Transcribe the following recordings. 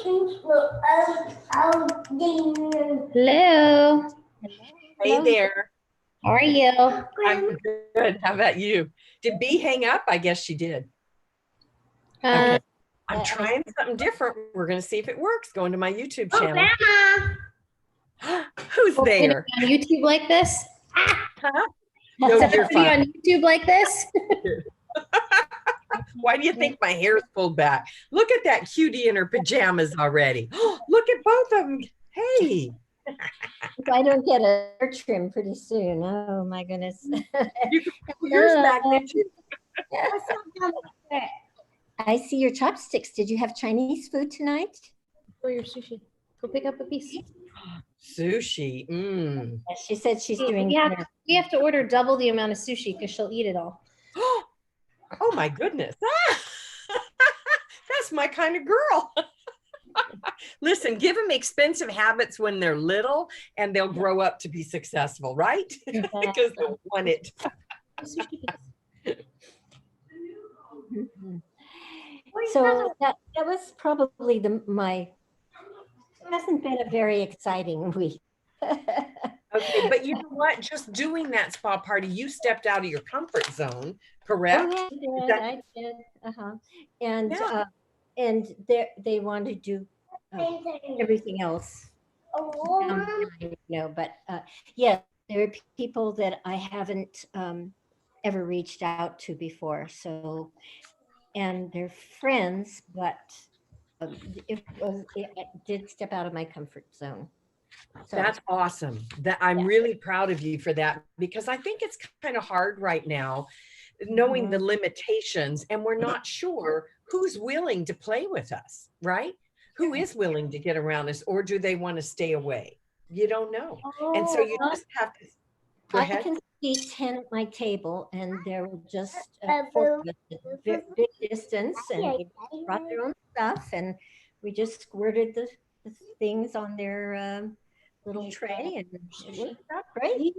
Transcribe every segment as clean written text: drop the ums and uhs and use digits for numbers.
Hello. Hey there. How are you? I'm good. How about you? Did B hang up? I guess she did. Uh, Okay. I'm trying something different. We're going to see if it works. Going to my YouTube channel. Who's there? On YouTube like this? Huh? No, you're Be fine. on YouTube like this? Why do you think my hair's pulled back? Look at that cutie in her pajamas already. Look at both of them. Hey. If I don't get a hair trim pretty soon, oh my goodness. You can pull yours back, did you? I see your chopsticks. Did you have Chinese food tonight? For your sushi. Go pick up a piece. Sushi. She said she's doing We have to order double the amount of sushi because she'll eat it all. Oh my goodness. That's my kind of girl. Listen, give them expensive habits when they're little and they'll grow up to be successful, right? Because they'll want it. So that was probably hasn't been a very exciting week. Okay, but you know what? Just doing that spa party, you stepped out of your comfort zone, correct? Oh, yeah, I did. And yeah. And they want to do everything else. But yeah, there are people that I haven't ever reached out to before. So, and they're friends, but it did step out of my comfort zone. So that's awesome. That I'm really proud of you for that, because I think it's kind of hard right now knowing the limitations, and we're not sure who's willing to play with us, right? Who is willing to get around us, or do they want to stay away? You don't know. And so you just have to go ahead. I can see 10 at my table, and there were just 4 of us at big distance, and they brought their own stuff, and we just squirted the things on their little tray, and it worked out great.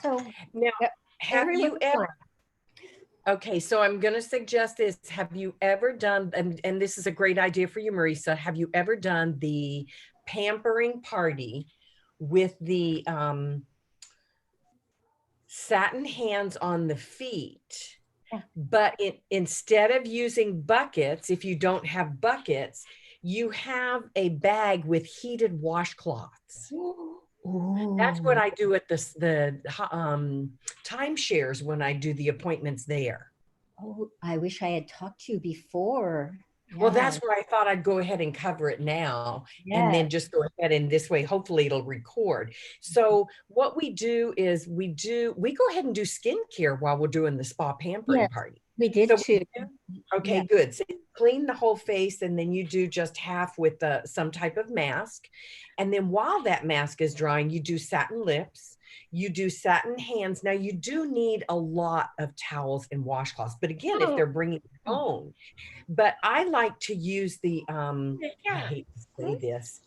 So now, have you ever? Okay, so I'm going to suggest this. Have you ever done, and this is a great idea for you, Marisa, have you ever done the pampering party with the satin hands on the feet? But instead of using buckets, if you don't have buckets, you have a bag with heated washcloths. Ooh. That's what I do at the timeshares when I do the appointments there. Oh, I wish I had talked to you before. Yeah. Well, that's where I thought I'd go ahead and cover it now, and then just go ahead, and this way, hopefully it'll record. So what we do is we go ahead and do skincare while we're doing the spa pampering party. We did too. Okay, good. So you clean the whole face, and then you do just half with some type of mask. And then while that mask is drying, you do satin lips, you do satin hands. Now you do need a lot of towels and washcloths, but again, if they're bringing their own, but I like to use the, I hate to say this,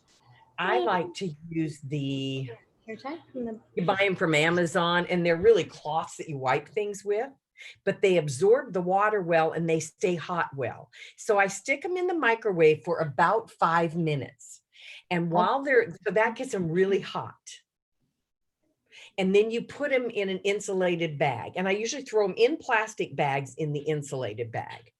I like to use the, you buy them from Amazon, and they're really cloths that you wipe things with, but they absorb the water well and they stay hot well. So I stick them in the microwave for about 5 minutes. And while so that gets them really hot. And then you put them in an insulated bag. And I usually throw them in plastic bags in the insulated bag.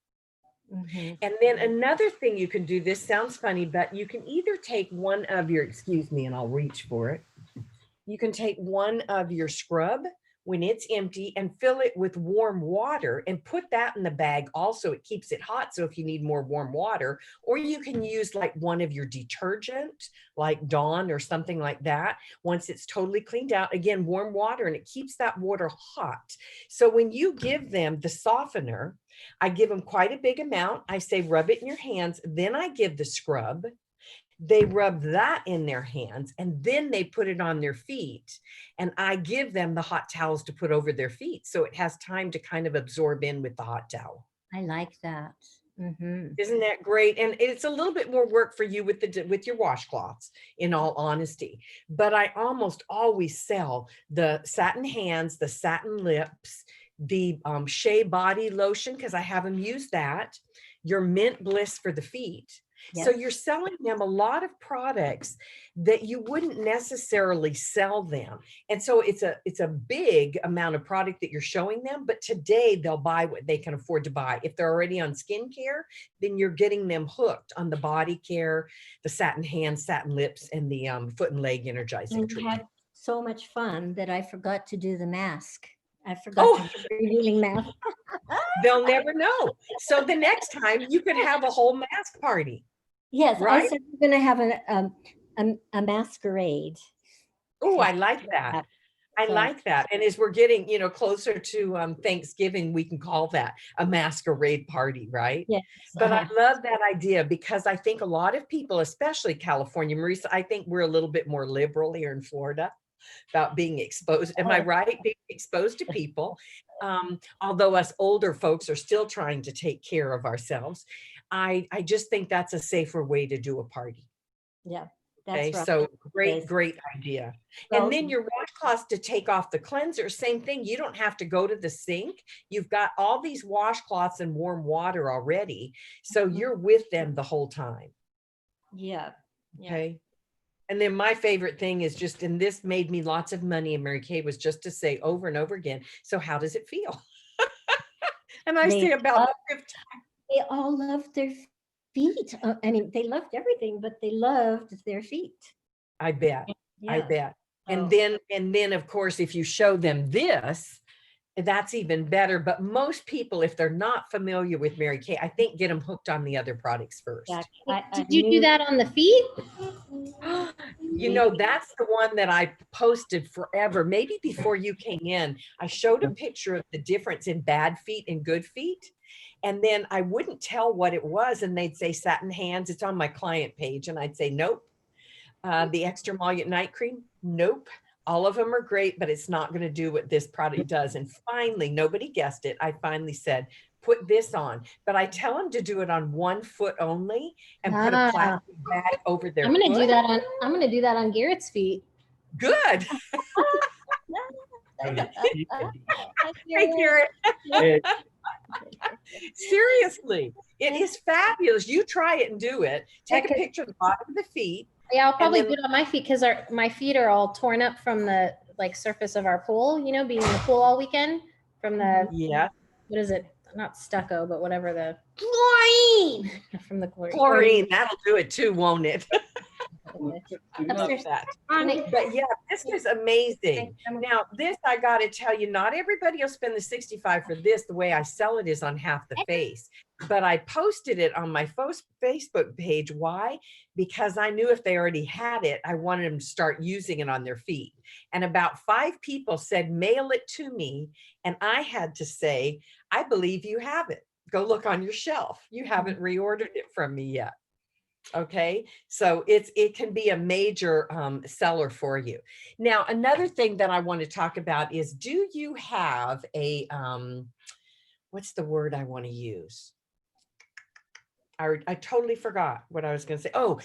And then another thing you can do, this sounds funny, but you can either take one of your, excuse me, and I'll reach for it. You can take one of your scrub when it's empty and fill it with warm water and put that in the bag. Also, it keeps it hot. So if you need more warm water, or you can use like one of your detergent, like Dawn or something like that. Once it's totally cleaned out, again, warm water, and it keeps that water hot. So when you give them the softener, I give them quite a big amount. I say, rub it in your hands. Then I give the scrub. They rub that in their hands, and then they put it on their feet, and I give them the hot towels to put over their feet, so it has time to kind of absorb in with the hot towel. I like that. Isn't that great? And it's a little bit more work for you with your washcloths, in all honesty, but I almost always sell the satin hands, the satin lips, the Shea body lotion, because I have them use that, your mint bliss for the feet. So Yes. you're selling them a lot of products that you wouldn't necessarily sell them. And so it's a big amount of product that you're showing them, but today they'll buy what they can afford to buy. If they're already on skincare, then you're getting them hooked on the body care, the satin hands, satin lips, and the foot and leg energizing And we treatment. had so much fun that I forgot to do the mask. I forgot Oh, to do the revealing mask. they'll never know. So the next time you could have a whole mask party, Yes, I right? said we're going to have a masquerade. Oh, Yeah. I like that. I So, like that. And as we're getting, closer to Thanksgiving, we can call that a masquerade party, right? yes. But I love that idea because I think a lot of people, especially California, Marisa, I think we're a little bit more liberal here in Florida about being exposed. Am I right? Being exposed to people. Although us older folks are still trying to take care of ourselves. I just think that's a safer way to do a party. Yeah, Okay, that's right. so Yes. great idea. Well, And then your washcloths to take off the cleanser, same thing. You don't have to go to the sink. You've got all these washcloths in warm water already. So Mhm. you're with them the whole time. Yeah. Yeah. Okay. And then my favorite thing is just, and this made me lots of money in Mary Kay, was just to say over and over again, so how does it feel? And I They say about love- 50. They all loved their feet. I mean, they loved everything, but they loved their feet. I bet. I Yeah. bet. So, And then of course, if you show them this, that's even better. But most people, if they're not familiar with Mary Kay, I think get them hooked on the other products first. yeah, Did you do that on the feet? That's the one that I posted forever, maybe before you came in. I showed a picture of the difference in bad feet and good feet. And then I wouldn't tell what it was. And they'd say satin hands. It's on my client page. And I'd say, nope. The extra emollient night cream, nope. All of them are great, but it's not going to do what this product does. And finally, nobody guessed it. I finally said, put this on. But I tell them to do it on one foot only and put a plastic bag over their I'm gonna foot. do that on. I'm gonna do that on Garrett's feet. Good. Hey, Garrett. Seriously, it is fabulous. You try it and do it. Take a picture of the bottom of the feet. Yeah, I'll probably then- do it on my feet because my feet are all torn up from the surface of our pool. You know, being in the pool all weekend from the Yeah. what is it? Not stucco, but whatever the chlorine from the Chlorine, that'll do it too, won't it? Love Upstairs. that. But yeah, this is amazing. Now, this I got to tell you, not everybody will spend the 65 for this. The way I sell it is on half the face. But I posted it on my Facebook page. Why? Because I knew if they already had it, I wanted them to start using it on their feet. And about 5 people said, mail it to me. And I had to say, I believe you have it. Go look on your shelf. You haven't reordered it from me yet. Okay, so it can be a major seller for you. Now, another thing that I want to talk about is, do you have a what's the word I want to use? I totally forgot what I was going to say. Oh,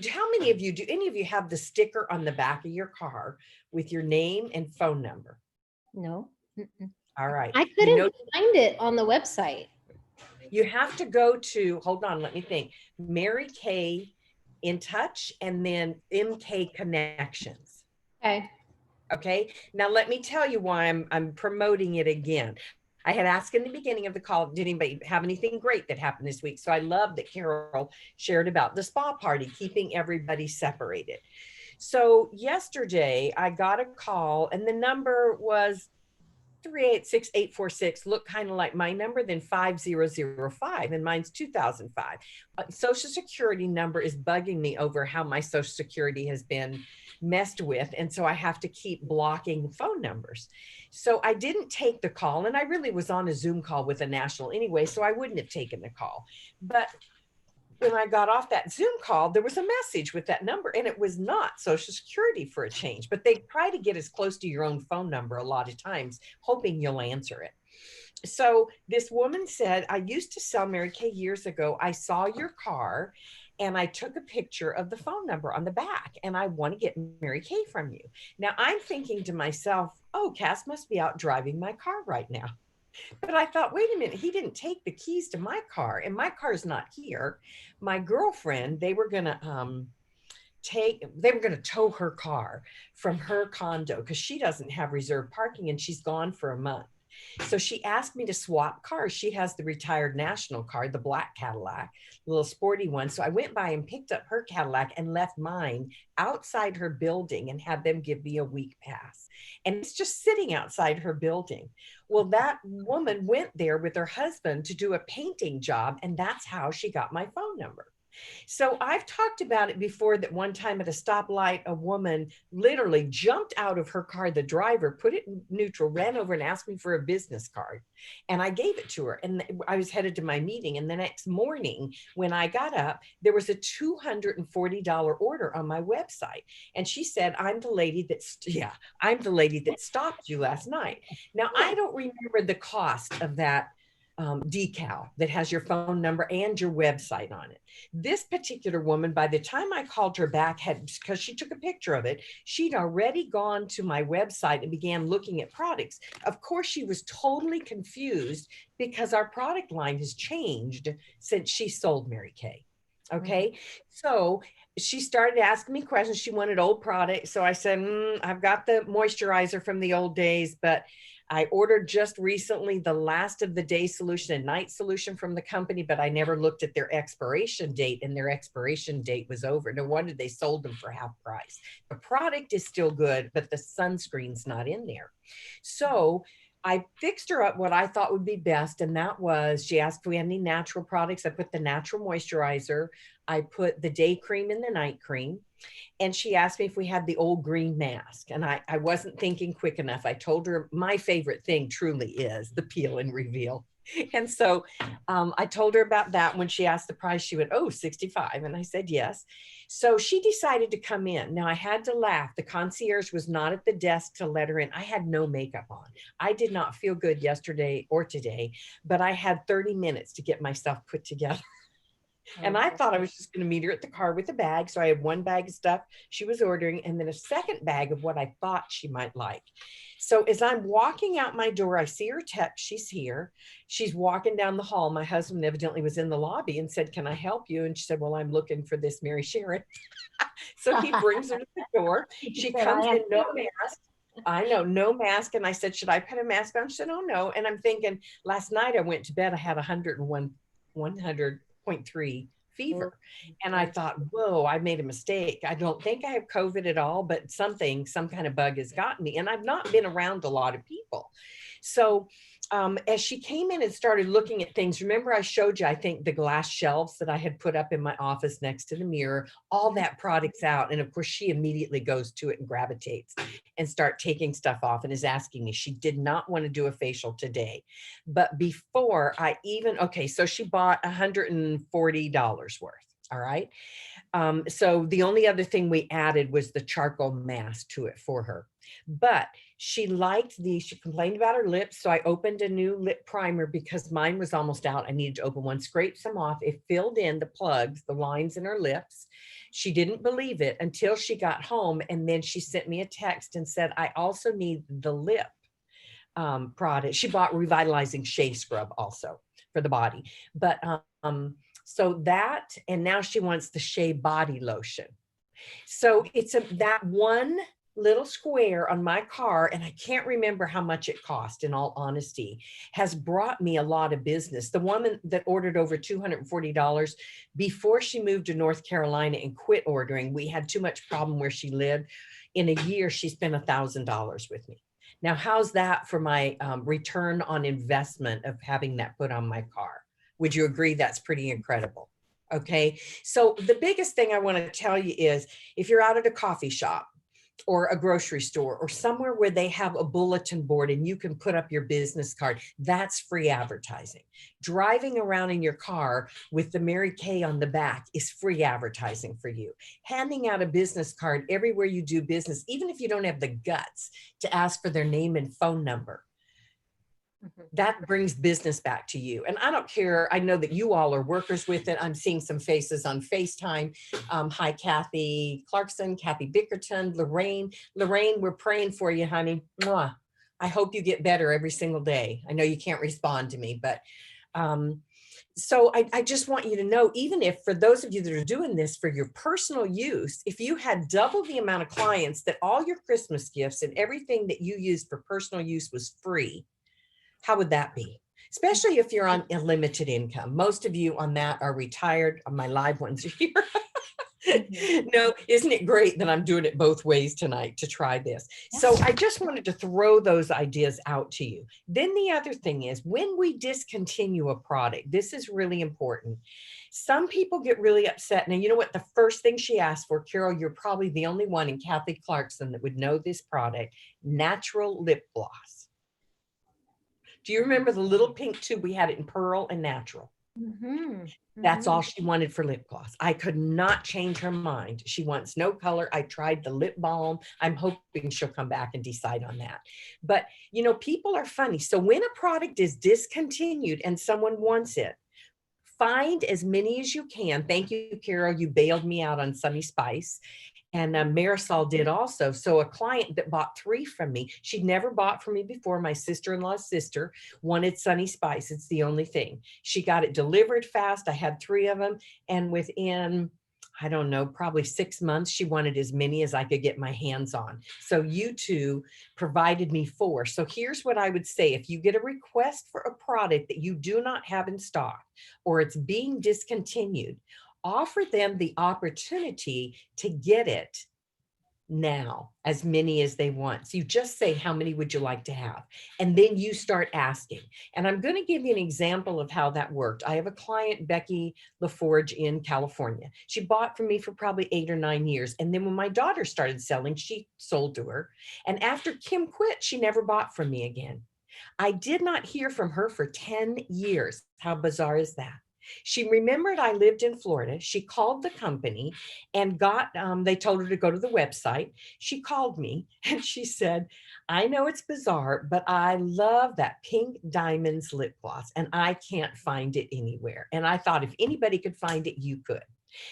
how many of you, do any of you have the sticker on the back of your car with your name and phone number? No. Mm-mm. All right. I couldn't find it on the website. You have to go to, hold on, let me think. Mary Kay In Touch and then MK Connections. Okay. Okay. Now let me tell you why I'm promoting it again. I had asked in the beginning of the call, did anybody have anything great that happened this week? So I love that Carol shared about the spa party, keeping everybody separated. So yesterday I got a call and the number was 386-846, look kind of like my number, then 5005, and mine's 2005. Social Security number is bugging me over how my Social Security has been messed with, and so I have to keep blocking phone numbers. So I didn't take the call, and I really was on a Zoom call with a national anyway, so I wouldn't have taken the call. But when I got off that Zoom call, there was a message with that number, and it was not Social Security for a change, but they try to get as close to your own phone number a lot of times, hoping you'll answer it. So this woman said, I used to sell Mary Kay years ago. I saw your car and I took a picture of the phone number on the back and I want to get Mary Kay from you. Now I'm thinking to myself, oh, Cass must be out driving my car right now. But I thought, wait a minute, he didn't take the keys to my car, and my car's not here. My girlfriend, they were going to tow her car from her condo because she doesn't have reserved parking and she's gone for a month. So she asked me to swap cars. She has the retired national car, the black Cadillac, the little sporty one. So I went by and picked up her Cadillac and left mine outside her building and had them give me a week pass. And it's just sitting outside her building. Well, that woman went there with her husband to do a painting job, and that's how she got my phone number. So I've talked about it before that one time at a stoplight, a woman literally jumped out of her car, the driver put it in neutral, ran over and asked me for a business card. And I gave it to her, and I was headed to my meeting. And the next morning when I got up, there was a $240 order on my website. And she said, I'm the lady that stopped you last night. Now, I don't remember the cost of that decal that has your phone number and your website on it. This particular woman, by the time I called her back, because she took a picture of it, she'd already gone to my website and began looking at products. Of course, she was totally confused because our product line has changed since she sold Mary Kay. Okay. So she started asking me questions. She wanted old products. So I said, I've got the moisturizer from the old days, but I ordered just recently the last of the day solution and night solution from the company, but I never looked at their expiration date, and their expiration date was over. No wonder they sold them for half price. The product is still good, but the sunscreen's not in there. So I fixed her up what I thought would be best. And that was, she asked if we had any natural products. I put the natural moisturizer. I put the day cream and the night cream. And she asked me if we had the old green mask. And I wasn't thinking quick enough. I told her my favorite thing truly is the peel and reveal. And so I told her about that. When she asked the price, she went, oh, 65. And I said, yes. So she decided to come in. Now I had to laugh. The concierge was not at the desk to let her in. I had no makeup on. I did not feel good yesterday or today, but I had 30 minutes to get myself put together. And I thought I was just going to meet her at the car with a bag. So I had one bag of stuff she was ordering and then a second bag of what I thought she might like. So as I'm walking out my door, I see her text. She's here. She's walking down the hall. My husband evidently was in the lobby and said, can I help you? And she said, well, I'm looking for this Mary Sharon. So he brings her to the door. She comes in, no mask. I know, no mask. And I said, should I put a mask on? She said, oh, no. And I'm thinking, last night I went to bed, I had 100.3 fever. And I thought, whoa, I made a mistake. I don't think I have COVID at all, but some kind of bug has gotten me. And I've not been around a lot of people. So as she came in and started looking at things, remember I showed you, I think, the glass shelves that I had put up in my office next to the mirror, all that product's out. And of course, she immediately goes to it and gravitates and start taking stuff off and is asking me. She did not want to do a facial today. But before so she bought $140 worth. All right. So the only other thing we added was the charcoal mask to it for her. But she complained about her lips. So I opened a new lip primer because mine was almost out. I needed to open one, scrape some off. It filled in the plugs, the lines in her lips. She didn't believe it until she got home. And then she sent me a text and said, I also need the lip product. She bought Revitalizing Shea Scrub also for the body. But so that, and now she wants the Shea Body Lotion. So it's that one little square on my car, and I can't remember how much it cost, in all honesty, has brought me a lot of business. The woman that ordered over $240 before she moved to North Carolina and quit ordering, we had too much problem where she lived. In a year, she spent $1,000 with me. Now, how's that for my return on investment of having that put on my car? Would you agree that's pretty incredible? Okay. So the biggest thing I want to tell you is if you're out at a coffee shop or a grocery store or somewhere where they have a bulletin board and you can put up your business card, that's free advertising. Driving around in your car with the Mary Kay on the back is free advertising for you. Handing out a business card everywhere you do business, even if you don't have the guts to ask for their name and phone number, that brings business back to you. And I don't care. I know that you all are workers with it. I'm seeing some faces on FaceTime. Hi, Kathy Clarkson, Kathy Bickerton, Lorraine. Lorraine, we're praying for you, honey. Mwah. I hope you get better every single day. I know you can't respond to me, but so I just want you to know, even if for those of you that are doing this for your personal use, if you had double the amount of clients that all your Christmas gifts and everything that you used for personal use was free, how would that be? Especially if you're on a limited income. Most of you on that are retired. My live ones are here. No, isn't it great that I'm doing it both ways tonight to try this? So I just wanted to throw those ideas out to you. Then the other thing is, when we discontinue a product, this is really important. Some people get really upset. Now, you know what? The first thing she asked for, Carol, you're probably the only one in Kathy Clarkson that would know this product, natural lip gloss. Do you remember the little pink tube? We had it in pearl and natural. That's all she wanted for lip gloss. I could not change her mind. She wants no color. I tried the lip balm. I'm hoping she'll come back and decide on that. But, you know, people are funny. So when a product is discontinued and someone wants it, find as many as you can. Thank you, Carol. You bailed me out on Sunny Spice. And Marisol did also. So a client that bought 3 from me, she'd never bought from me before. My sister-in-law's sister wanted Sunny Spice. It's the only thing. She got it delivered fast. I had 3 of them. And within, I don't know, probably 6 months, she wanted as many as I could get my hands on. So you two provided me 4. So here's what I would say. If you get a request for a product that you do not have in stock or it's being discontinued, offer them the opportunity to get it now, as many as they want. So you just say, how many would you like to have? And then you start asking. And I'm going to give you an example of how that worked. I have a client, Becky LaForge in California. She bought from me for probably 8 or 9 years. And then when my daughter started selling, she sold to her. And after Kim quit, she never bought from me again. I did not hear from her for 10 years. How bizarre is that? She remembered I lived in Florida. She called the company and got, they told her to go to the website. She called me and she said, I know it's bizarre, but I love that Pink Diamonds lip gloss and I can't find it anywhere. And I thought if anybody could find it, you could.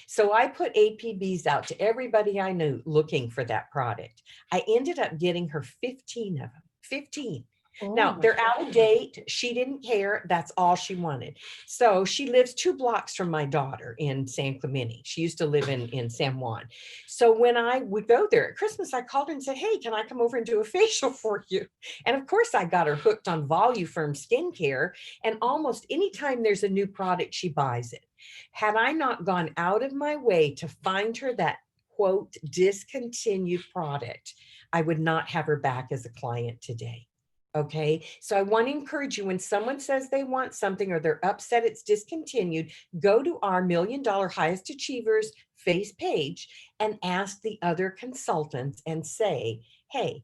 So I put APBs out to everybody I knew looking for that product. I ended up getting her 15 of them, 15. Now they're out of date. She didn't care. That's all she wanted. So she lives 2 blocks from my daughter in San Clemente. She used to live in San Juan. So when I would go there at Christmas, I called her and said, hey, can I come over and do a facial for you? And of course I got her hooked on Voluform skincare. And almost anytime there's a new product, she buys it. Had I not gone out of my way to find her that quote discontinued product, I would not have her back as a client today. Okay, so I want to encourage you, when someone says they want something or they're upset it's discontinued, go to our $1 Million Highest Achievers face page and ask the other consultants and say, hey,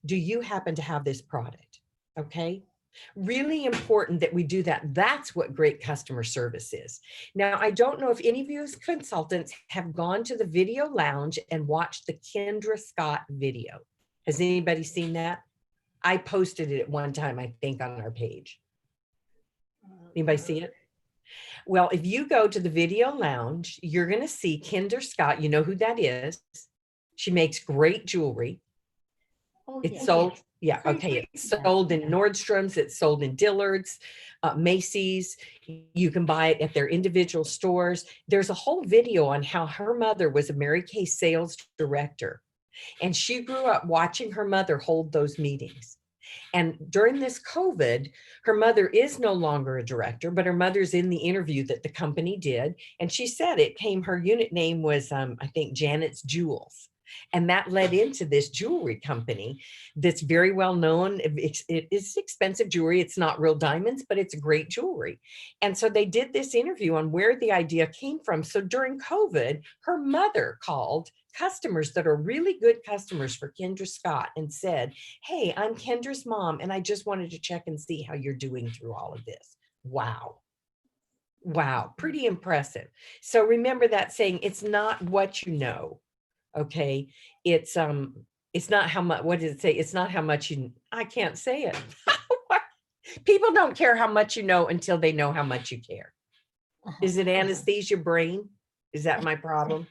do you happen to have this product? Okay, really important that we do that. That's what great customer service is. Now, I don't know if any of you as consultants have gone to the video lounge and watched the Kendra Scott video. Has anybody seen that? I posted it at one time, I think, on our page. Anybody see it? Well, if you go to the video lounge, you're going to see Kendra Scott. You know who that is. She makes great jewelry. Oh, it's sold. Yeah. Okay. It's sold in Nordstrom's. It's sold in Dillard's, Macy's. You can buy it at their individual stores. There's a whole video on how her mother was a Mary Kay sales director. And she grew up watching her mother hold those meetings. And during this COVID, her mother is no longer a director, but her mother's in the interview that the company did. And she said her unit name was, I think, Janet's Jewels. And that led into this jewelry company that's very well known. It is expensive jewelry. It's not real diamonds, but it's great jewelry. And so they did this interview on where the idea came from. So during COVID, her mother called customers that are really good customers for Kendra Scott and said, hey, I'm Kendra's mom, and I just wanted to check and see how you're doing through all of this. Wow. Wow. Pretty impressive. So remember that saying, it's not what you know. Okay. It's not how much, what does it say? It's not how much I can't say it. People don't care how much you know until they know how much you care. Is it anesthesia brain? Is that my problem?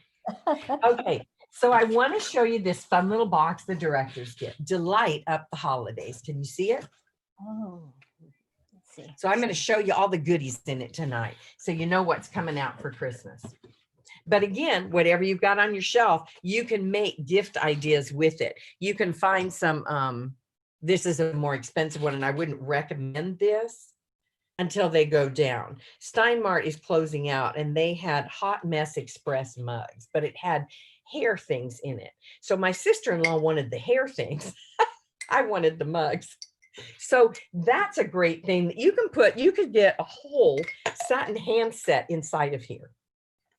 Okay. So I want to show you this fun little box the directors get. Delight up the holidays. Can you see it? Oh, let's see. So I'm going to show you all the goodies in it tonight, so you know what's coming out for Christmas. But again, whatever you've got on your shelf, you can make gift ideas with it. You can find some, this is a more expensive one, and I wouldn't recommend this until they go down. Steinmart is closing out, and they had Hot Mess Express mugs, but it had hair things in it. So my sister-in-law wanted the hair things. I wanted the mugs. So that's a great thing that you can put. You could get a whole satin hand set inside of here.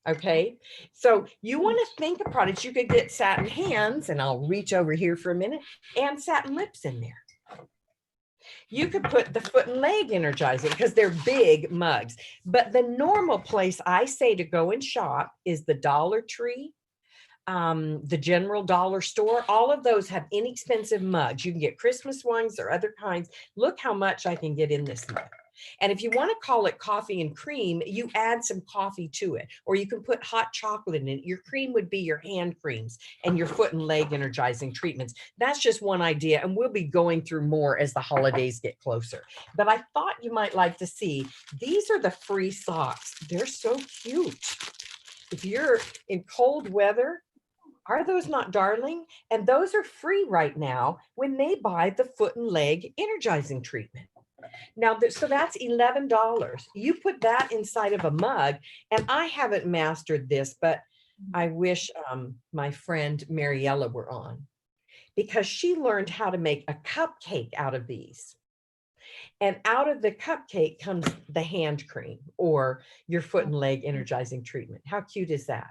Okay, so you want to think of products. You could get satin hands, and I'll reach over here for a minute, and satin lips in there. You could put the foot and leg energizing because they're big mugs. But the normal place I say to go and shop is the Dollar Tree, the general dollar store. All of those have inexpensive mugs. You can get Christmas ones or other kinds. Look how much I can get in this mug. And if you want to call it coffee and cream, you add some coffee to it, or you can put hot chocolate in it. Your cream would be your hand creams and your foot and leg energizing treatments. That's just one idea, and we'll be going through more as the holidays get closer. But I thought you might like to see, these are the free socks. They're so cute. If you're in cold weather, are those not darling? And those are free right now when they buy the foot and leg energizing treatment. Now, so that's $11. You put that inside of a mug, and I haven't mastered this, but I wish my friend Mariella were on, because she learned how to make a cupcake out of these. And out of the cupcake comes the hand cream or your foot and leg energizing treatment. How cute is that?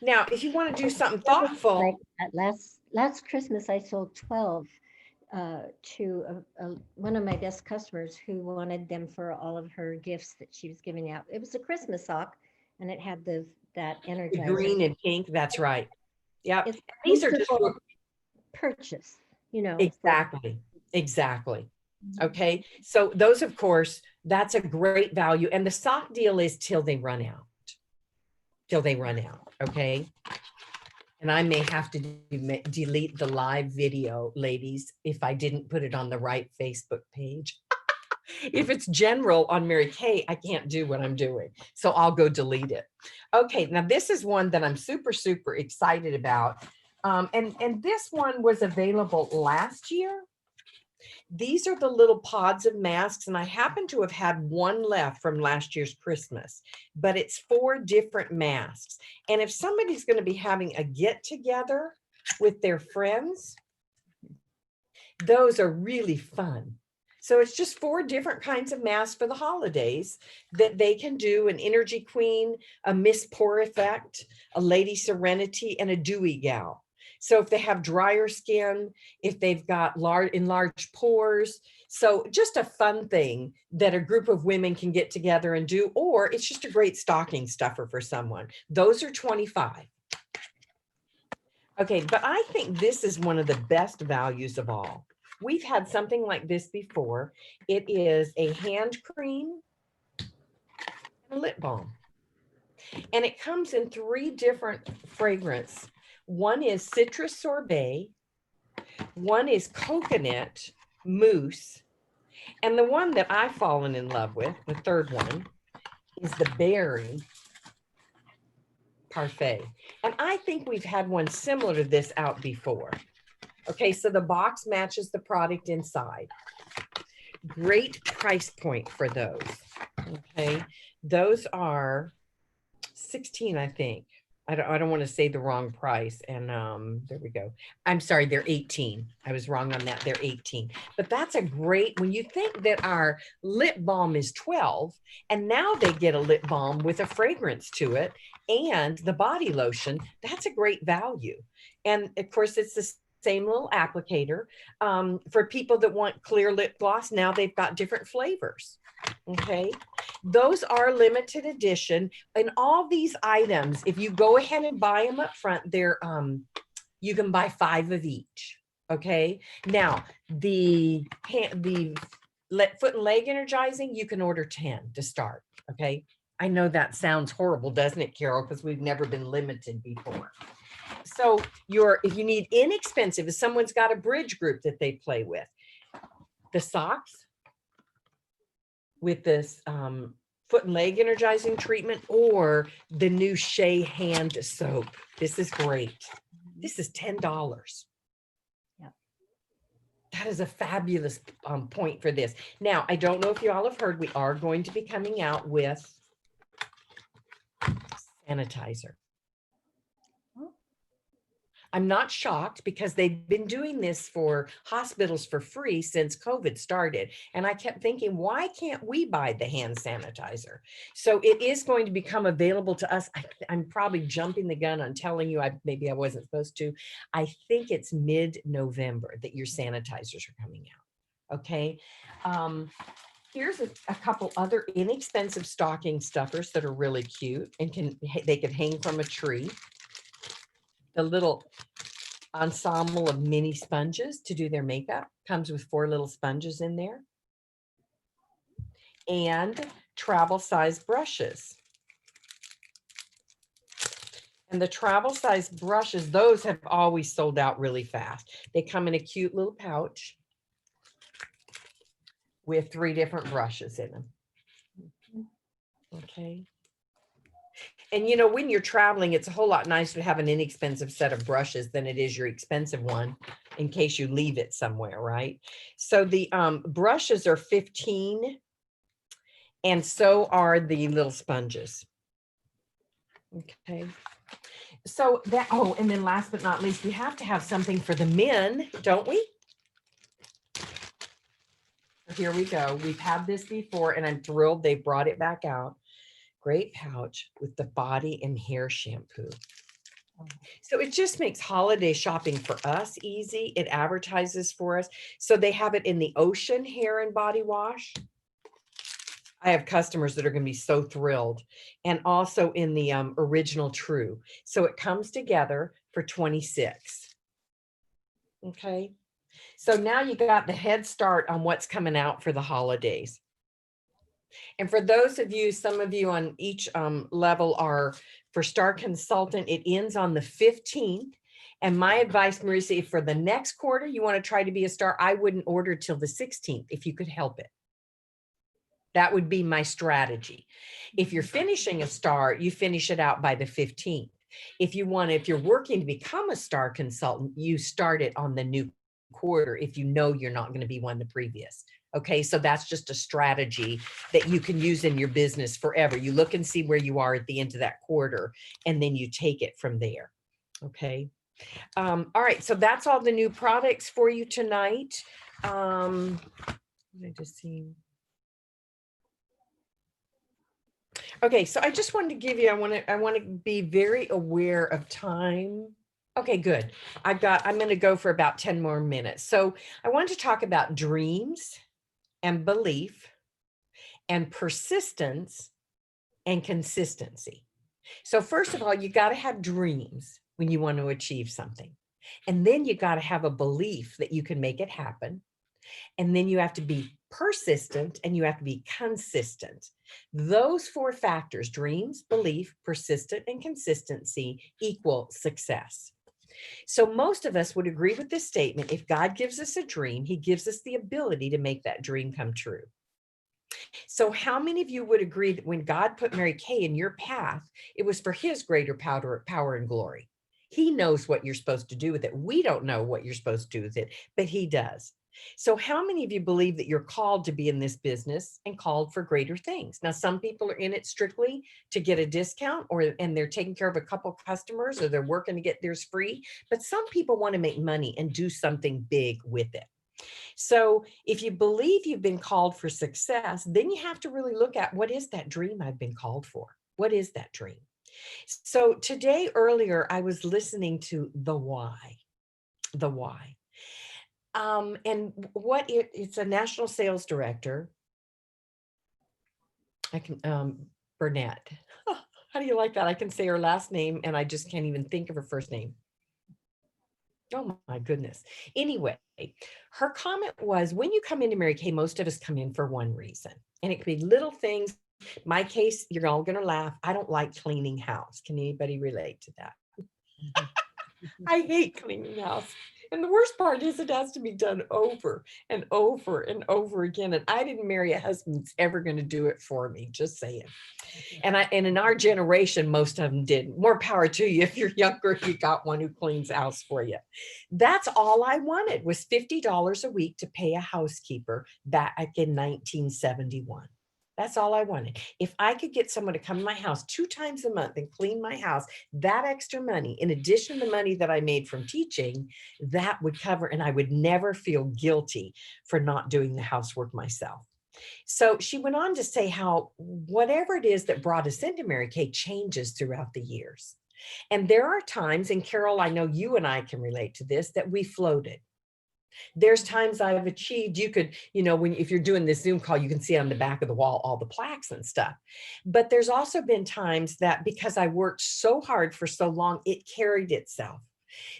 Now, if you want to do something thoughtful. Like last Christmas, I sold 12 to one of my best customers who wanted them for all of her gifts that she was giving out. It was a Christmas sock, and it had that energizer. Green and pink, that's right. Yeah, these are just purchase, you know. Exactly, exactly. Okay, so those, of course, that's a great value. And the sock deal is till they run out. Till they run out, okay? And I may have to delete the live video, ladies, if I didn't put it on the right Facebook page. If it's general on Mary Kay, I can't do what I'm doing. So I'll go delete it. Okay, now this is one that I'm super, super excited about. And this one was available last year. These are the little pods of masks, and I happen to have had one left from last year's Christmas, but it's 4 different masks. And if somebody's going to be having a get together with their friends, those are really fun. So it's just 4 different kinds of masks for the holidays that they can do: an Energy Queen, a Miss Pore Effect, a Lady Serenity, and a Dewy Gal. So if they have drier skin, if they've got enlarged pores, so just a fun thing that a group of women can get together and do, or it's just a great stocking stuffer for someone. Those are $25. Okay, but I think this is one of the best values of all. We've had something like this before. It is a hand cream and a lip balm. And it comes in 3 different fragrances. One is citrus sorbet, one is coconut mousse, and the one that I've fallen in love with, the third one, is the berry parfait. And I think we've had one similar to this out before. Okay, so the box matches the product inside. Great price point for those. Okay, those are $16, I think. I don't want to say the wrong price. And there we go. I'm sorry, they're $18. I was wrong on that. They're $18. But that's a great, when you think that our lip balm is $12, and now they get a lip balm with a fragrance to it and the body lotion, that's a great value. And of course, it's the same little applicator. For people that want clear lip gloss, now they've got different flavors. Okay, those are limited edition, and all these items, if you go ahead and buy them up front, they're you can buy 5 of each. Okay, now the foot and leg energizing, you can order 10 to start. Okay, I know that sounds horrible, doesn't it, Carol? Because we've never been limited before. So if you need inexpensive, if someone's got a bridge group that they play with, the socks with this foot and leg energizing treatment, or the new Shea hand soap. This is great. This is $10. Yep. That is a fabulous point for this. Now, I don't know if you all have heard, we are going to be coming out with sanitizer. I'm not shocked because they've been doing this for hospitals for free since COVID started. And I kept thinking, why can't we buy the hand sanitizer? So it is going to become available to us. I'm probably jumping the gun on telling you, maybe I wasn't supposed to. I think it's mid-November that your sanitizers are coming out. Okay. Here's a couple other inexpensive stocking stuffers that are really cute and they could hang from a tree. The little ensemble of mini sponges to do their makeup comes with 4 little sponges in there, and travel size brushes. And the travel size brushes, those have always sold out really fast. They come in a cute little pouch with 3 different brushes in them. Okay. And you know, when you're traveling, it's a whole lot nicer to have an inexpensive set of brushes than it is your expensive one in case you leave it somewhere, right? So the brushes are $15, and so are the little sponges. Okay. So that, oh, and then last but not least, we have to have something for the men, don't we? Here we go. We've had this before, and I'm thrilled they brought it back out. Great pouch with the body and hair shampoo. So it just makes holiday shopping for us easy. It advertises for us. So they have it in the Ocean hair and body wash. I have customers that are going to be so thrilled. And also in the Original True. So it comes together for $26. Okay. So now you got the head start on what's coming out for the holidays. And for those of you, some of you on each level are for Star Consultant, it ends on the 15th. And my advice, Marisa, if for the next quarter you want to try to be a star, I wouldn't order till the 16th if you could help it. That would be my strategy. If you're finishing a star, you finish it out by the 15th. If you're working to become a Star Consultant, you start it on the new quarter if you know you're not going to be one the previous. Okay, so that's just a strategy that you can use in your business forever. You look and see where you are at the end of that quarter, and then you take it from there. Okay. All right, so that's all the new products for you tonight. I just see. Okay, so I just wanted to give you, I want to be very aware of time. Okay, good. I'm going to go for about 10 more minutes. So I want to talk about dreams and belief and persistence and consistency. So first of all, you got to have dreams when you want to achieve something. And then you got to have a belief that you can make it happen. And then you have to be persistent and you have to be consistent. Those 4 factors, dreams, belief, persistent, and consistency, equal success. So most of us would agree with this statement. If God gives us a dream, he gives us the ability to make that dream come true. So how many of you would agree that when God put Mary Kay in your path, it was for his greater power and glory? He knows what you're supposed to do with it. We don't know what you're supposed to do with it, but he does. So how many of you believe that you're called to be in this business and called for greater things? Now, some people are in it strictly to get a discount and they're taking care of a couple customers or they're working to get theirs free. But some people want to make money and do something big with it. So if you believe you've been called for success, then you have to really look at what is that dream I've been called for? What is that dream? So today, earlier, I was listening to The Why. The Why. And it's a national sales director. Burnett. Oh, how do you like that? I can say her last name and I just can't even think of her first name. Oh my goodness. Anyway, her comment was, when you come into Mary Kay, most of us come in for one reason. And it could be little things My case, you're all going to laugh. I don't like cleaning house. Can anybody relate to that? I hate cleaning house. And the worst part is it has to be done over and over and over again. And I didn't marry a husband that's ever going to do it for me, just saying. And in our generation, most of them did. More power to you. If you're younger, you got one who cleans the house for you. That's all I wanted was $50 a week to pay a housekeeper back in 1971. That's all I wanted. If I could get someone to come to my house 2 times a month and clean my house, that extra money, in addition to the money that I made from teaching, that would cover, and I would never feel guilty for not doing the housework myself. So she went on to say how whatever it is that brought us into Mary Kay changes throughout the years. And there are times, and Carol, I know you and I can relate to this, that we floated. There's times I've achieved, you could, if you're doing this Zoom call, you can see on the back of the wall all the plaques and stuff. But there's also been times that because I worked so hard for so long, it carried itself.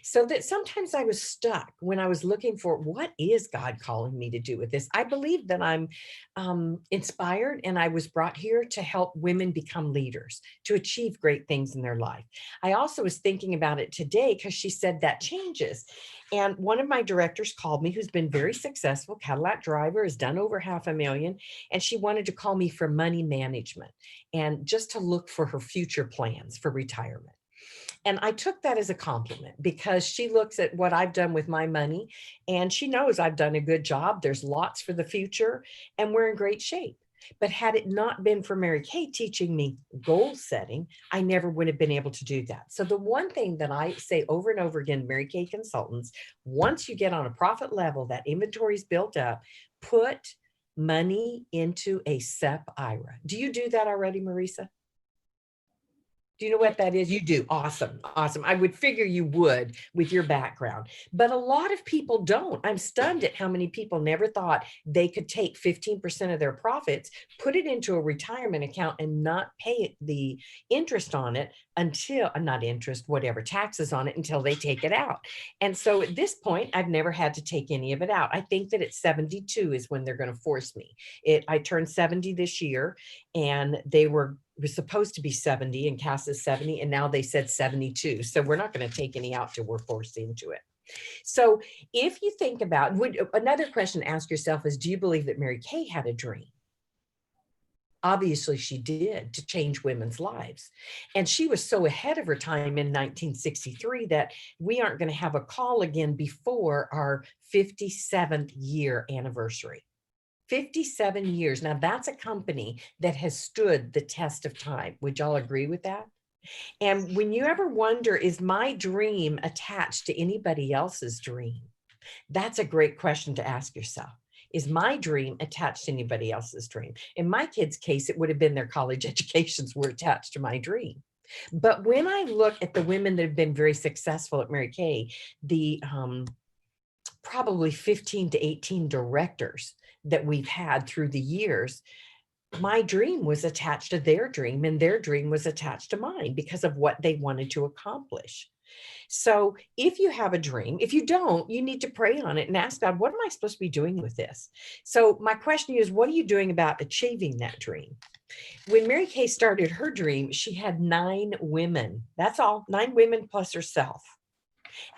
So that sometimes I was stuck when I was looking for what is God calling me to do with this. I believe that I'm inspired and I was brought here to help women become leaders, to achieve great things in their life. I also was thinking about it today because she said that changes. And one of my directors called me, who's been very successful, Cadillac driver, has done over $500,000. And she wanted to call me for money management and just to look for her future plans for retirement. And I took that as a compliment because she looks at what I've done with my money and she knows I've done a good job. There's lots for the future and we're in great shape. But had it not been for Mary Kay teaching me goal setting, I never would have been able to do that. So the one thing that I say over and over again, Mary Kay consultants, once you get on a profit level, that inventory is built up, put money into a SEP IRA. Do you do that already, Marisa? Do you know what that is? You do. Awesome. Awesome. I would figure you would with your background, but a lot of people don't. I'm stunned at how many people never thought they could take 15% of their profits, put it into a retirement account and not pay the interest on it until, not interest, whatever, taxes on it until they take it out. And so at this point, I've never had to take any of it out. I think that at 72 is when they're going to force me. I turned 70 this year and they were supposed to be 70 and cast as 70. And now they said 72. So we're not going to take any out till we're forced into it. So if you think about, another question to ask yourself is, do you believe that Mary Kay had a dream? Obviously she did, to change women's lives. And she was so ahead of her time in 1963 that we aren't going to have a call again before our 57th year anniversary. 57 years. Now that's a company that has stood the test of time. Would y'all agree with that? And when you ever wonder, is my dream attached to anybody else's dream? That's a great question to ask yourself. Is my dream attached to anybody else's dream? In my kids' case, it would have been their college educations were attached to my dream. But when I look at the women that have been very successful at Mary Kay, the probably 15 to 18 directors that we've had through the years, my dream was attached to their dream and their dream was attached to mine because of what they wanted to accomplish. So if you have a dream, if you don't, you need to pray on it and ask God, what am I supposed to be doing with this? So my question is, what are you doing about achieving that dream? When Mary Kay started her dream, she had 9 women. That's all, 9 women plus herself.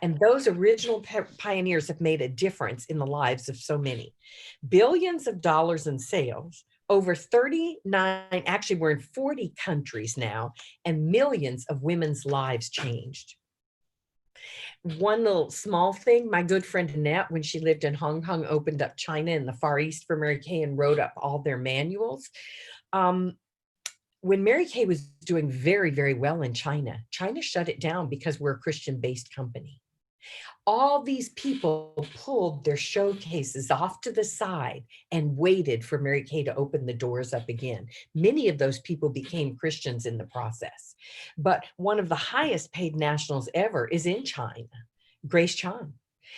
And those original pioneers have made a difference in the lives of so many. Billions of dollars in sales, over 39, actually we're in 40 countries now, and millions of women's lives changed. One little small thing, my good friend Annette, when she lived in Hong Kong, opened up China and the Far East for Mary Kay and wrote up all their manuals. When Mary Kay was doing very, very well in China, China shut it down because we're a Christian-based company. All these people pulled their showcases off to the side and waited for Mary Kay to open the doors up again. Many of those people became Christians in the process. But one of the highest paid nationals ever is in China, Grace Chan.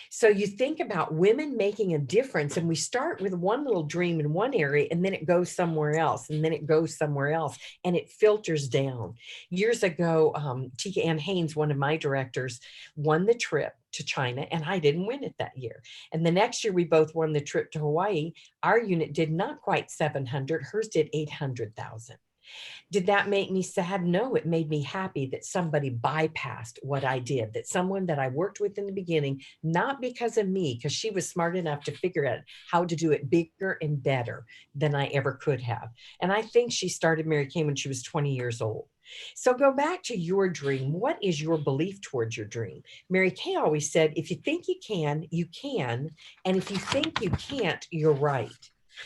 So you think about women making a difference, and we start with one little dream in one area, and then it goes somewhere else, and then it goes somewhere else, and it filters down. Years ago, Tika Ann Haynes, one of my directors, won the trip to China, and I didn't win it that year. And the next year, we both won the trip to Hawaii. Our unit did not quite 700, hers did 800,000. Did that make me sad? No, it made me happy that somebody bypassed what I did, that someone that I worked with in the beginning, not because of me, because she was smart enough to figure out how to do it bigger and better than I ever could have. And I think she started Mary Kay when she was 20 years old. So go back to your dream. What is your belief towards your dream? Mary Kay always said, if you think you can, you can. And if you think you can't, you're right.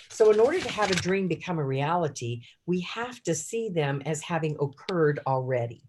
So in order to have a dream become a reality, we have to see them as having occurred already.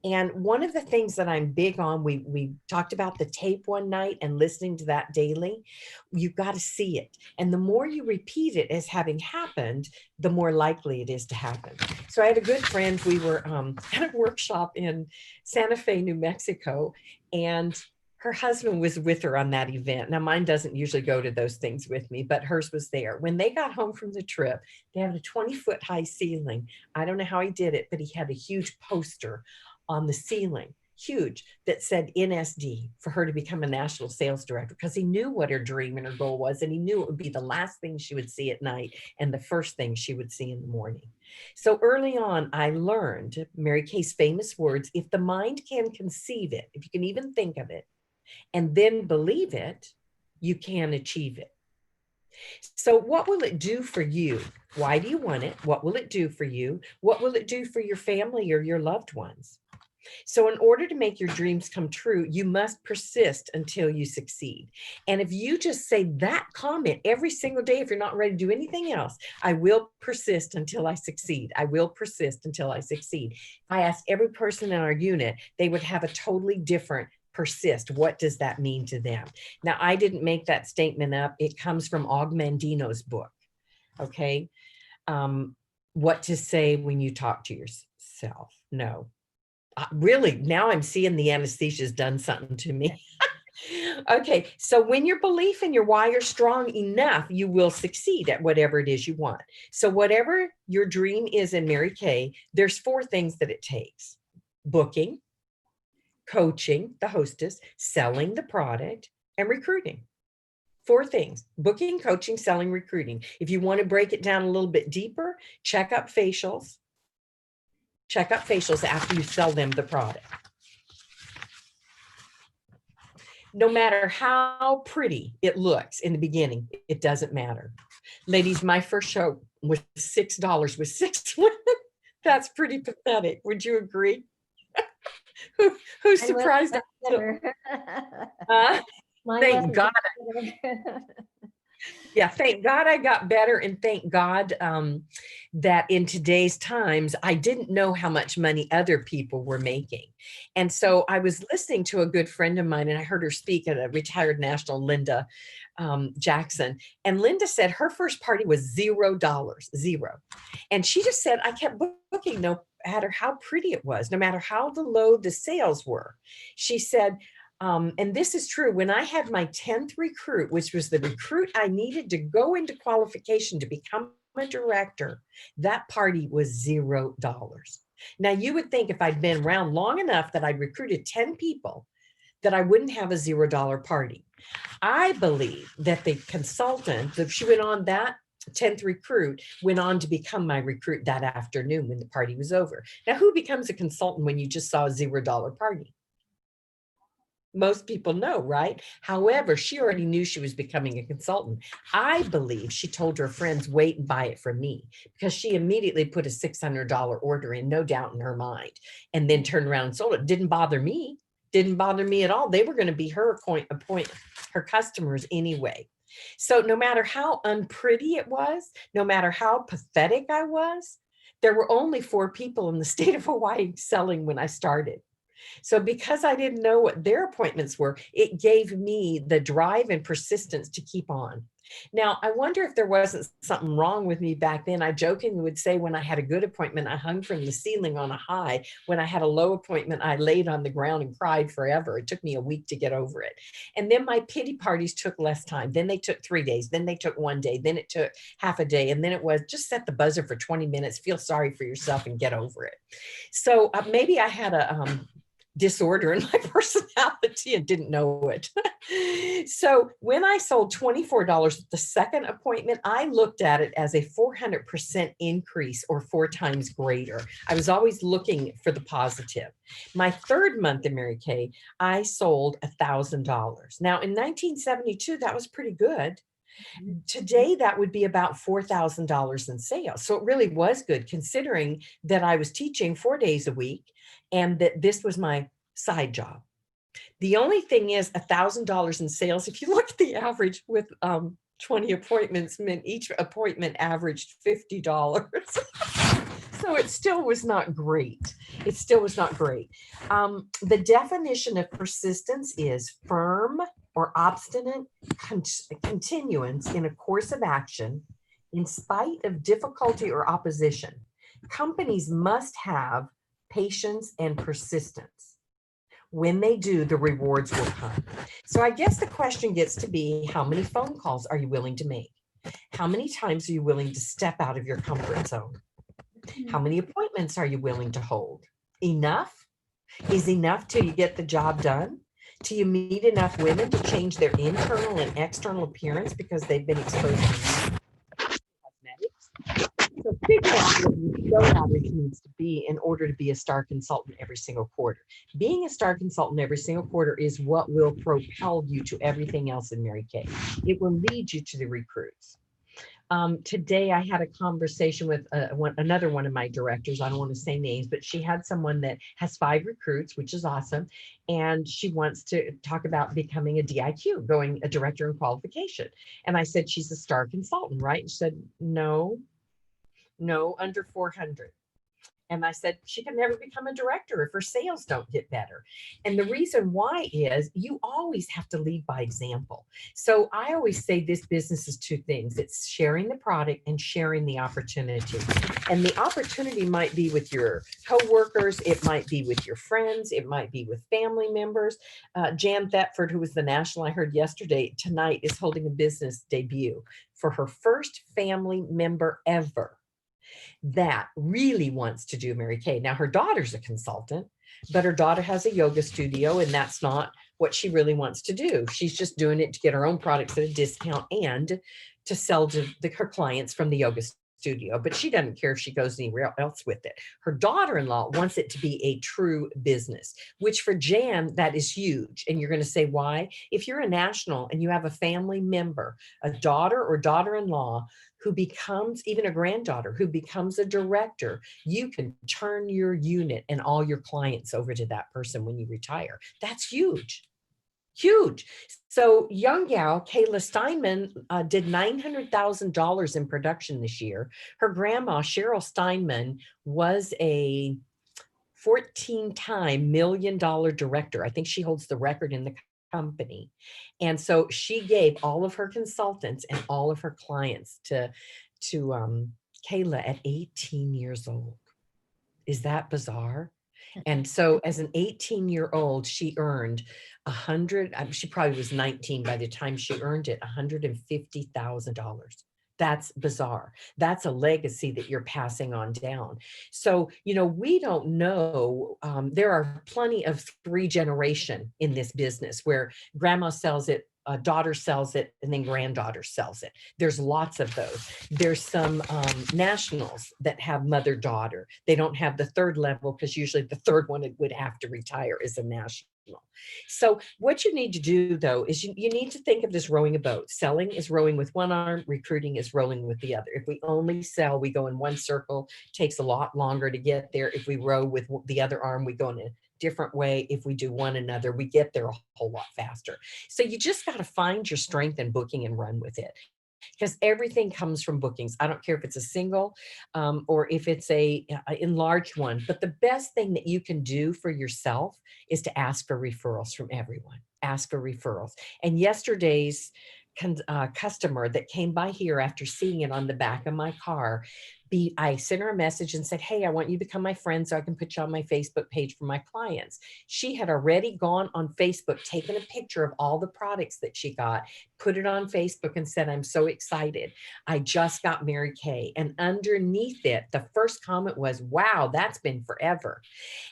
And one of the things that I'm big on, we talked about the tape one night and listening to that daily. You've got to see it. And the more you repeat it as having happened, the more likely it is to happen. So I had a good friend, we were at a workshop in Santa Fe, New Mexico, and her husband was with her on that event. Now, mine doesn't usually go to those things with me, but hers was there. When they got home from the trip, they had a 20-foot high ceiling. I don't know how he did it, but he had a huge poster on the ceiling, huge, that said NSD, for her to become a national sales director, because he knew what her dream and her goal was, and he knew it would be the last thing she would see at night and the first thing she would see in the morning. So early on, I learned Mary Kay's famous words: if the mind can conceive it, if you can even think of it, and then believe it, you can achieve it. So what will it do for you? Why do you want it? What will it do for you? What will it do for your family or your loved ones? So in order to make your dreams come true, you must persist until you succeed. And if you just say that comment every single day, if you're not ready to do anything else, I will persist until I succeed. I will persist until I succeed. If I asked every person in our unit, they would have a totally different persist. What does that mean to them? Now, I didn't make that statement up. It comes from Og Mandino's book. Okay. What to say when you talk to yourself. No. Really, now I'm seeing the anesthesia has done something to me. Okay, so when your belief and your why are strong enough, you will succeed at whatever it is you want. So whatever your dream is in Mary Kay, there's 4 things that it takes: booking, coaching, the hostess, selling the product, and recruiting. 4 things: booking, coaching, selling, recruiting. If you want to break it down a little bit deeper, check up facials. Check up facials after you sell them the product. No matter how pretty it looks in the beginning, it doesn't matter. Ladies, my first show was $6 with 6 women. That's pretty pathetic. Would you agree? Who's surprised? Thank God. Yeah, thank God I got better, and thank God that in today's times, I didn't know how much money other people were making. And so I was listening to a good friend of mine, and I heard her speak at a retired national, Linda Jackson. And Linda said her first party was $0, zero. And she just said, I kept booking no matter how pretty it was, no matter how low the sales were. She said, and this is true, when I had my 10th recruit, which was the recruit I needed to go into qualification to become a director, that party was $0. Now, you would think if I'd been around long enough that I'd recruited 10 people, that I wouldn't have a $0 party. I believe that the consultant, if she went on, that 10th recruit went on to become my recruit that afternoon when the party was over. Now, who becomes a consultant when you just saw a $0 party? Most people know, right? However, she already knew she was becoming a consultant. I believe she told her friends, wait and buy it from me, because she immediately put a $600 order in, no doubt in her mind, and then turned around and sold it. Didn't bother me. Didn't bother me at all. They were going to be her her customers anyway. So no matter how unpretty it was, no matter how pathetic I was, there were only 4 people in the state of Hawaii selling when I started. So because I didn't know what their appointments were, it gave me the drive and persistence to keep on. Now, I wonder if there wasn't something wrong with me back then. I jokingly would say when I had a good appointment, I hung from the ceiling on a high. When I had a low appointment, I laid on the ground and cried forever. It took me a week to get over it. And then my pity parties took less time. Then they took 3 days. Then they took 1 day. Then it took half a day. And then it was just set the buzzer for 20 minutes, feel sorry for yourself and get over it. So maybe I had a disorder in my personality and didn't know it. So when I sold $24 at the second appointment, I looked at it as a 400% increase or 4 times greater. I was always looking for the positive. My third month in Mary Kay, I sold $1,000. Now in 1972, that was pretty good. Today, that would be about $4,000 in sales. So it really was good considering that I was teaching 4 days a week and that this was my side job. The only thing is $1,000 in sales. If you look at the average with 20 appointments, meant each appointment averaged $50. So it still was not great. It still was not great. The definition of persistence is firm or obstinate continuance in a course of action in spite of difficulty or opposition. Companies must have patience and persistence. When they do, the rewards will come. So I guess the question gets to be, how many phone calls are you willing to make? How many times are you willing to step out of your comfort zone? How many appointments are you willing to hold? Enough? Is enough till you get the job done? Till you meet enough women to change their internal and external appearance because they've been exposed to cosmetics? So figure out what your show average needs to be in order to be a star consultant every single quarter. Being a star consultant every single quarter is what will propel you to everything else in Mary Kay. It will lead you to the recruits. Today I had a conversation with another one of my directors. I don't want to say names, but she had someone that has 5 recruits, which is awesome. And she wants to talk about becoming a DIQ, going a director in qualification. And I said, she's a star consultant, right? And she said, no, under 400. And I said, she can never become a director if her sales don't get better. And the reason why is you always have to lead by example. So I always say this business is 2 things. It's sharing the product and sharing the opportunity. And the opportunity might be with your coworkers. It might be with your friends. It might be with family members. Jan Thetford, who was the national I heard yesterday, tonight is holding a business debut for her first family member ever that really wants to do Mary Kay. Now, her daughter's a consultant, but her daughter has a yoga studio, and that's not what she really wants to do. She's just doing it to get her own products at a discount and to sell to her clients from the yoga studio, but she doesn't care if she goes anywhere else with it. Her daughter-in-law wants it to be a true business, which for Jan, that is huge. And you're going to say, why? If you're a national and you have a family member, a daughter or daughter-in-law who becomes, even a granddaughter, who becomes a director, you can turn your unit and all your clients over to that person when you retire. That's huge. Huge. So young gal, Kayla Steinman, did $900,000 in production this year. Her grandma, Cheryl Steinman, was a 14-time $1 million director. I think she holds the record in the company. And so she gave all of her consultants and all of her clients to Kayla at 18 years old. Is that bizarre? And so as an 18-year-old, she earned she probably was 19 by the time she earned it, $150,000. That's bizarre. That's a legacy that you're passing on down. So, we don't know. There are plenty of 3 generation in this business where grandma sells it, daughter sells it, and then granddaughter sells it. There's lots of those. There's some nationals that have mother-daughter. They don't have the 3rd level because usually the 3rd one would have to retire as a national. So what you need to do, though, is you need to think of this rowing a boat. Selling is rowing with one arm, recruiting is rowing with the other. If we only sell, we go in one circle, takes a lot longer to get there. If we row with the other arm, we go in a different way. If we do one another, we get there a whole lot faster. So you just got to find your strength in booking and run with it. Because everything comes from bookings. I don't care if it's a single or if it's a enlarged one, but the best thing that you can do for yourself is to ask for referrals from everyone. Ask for referrals. And yesterday's customer that came by here after seeing it on the back of my car. I sent her a message and said, hey, I want you to become my friend so I can put you on my Facebook page for my clients. She had already gone on Facebook, taken a picture of all the products that she got, put it on Facebook and said, I'm so excited. I just got Mary Kay. And underneath it, the first comment was, wow, that's been forever.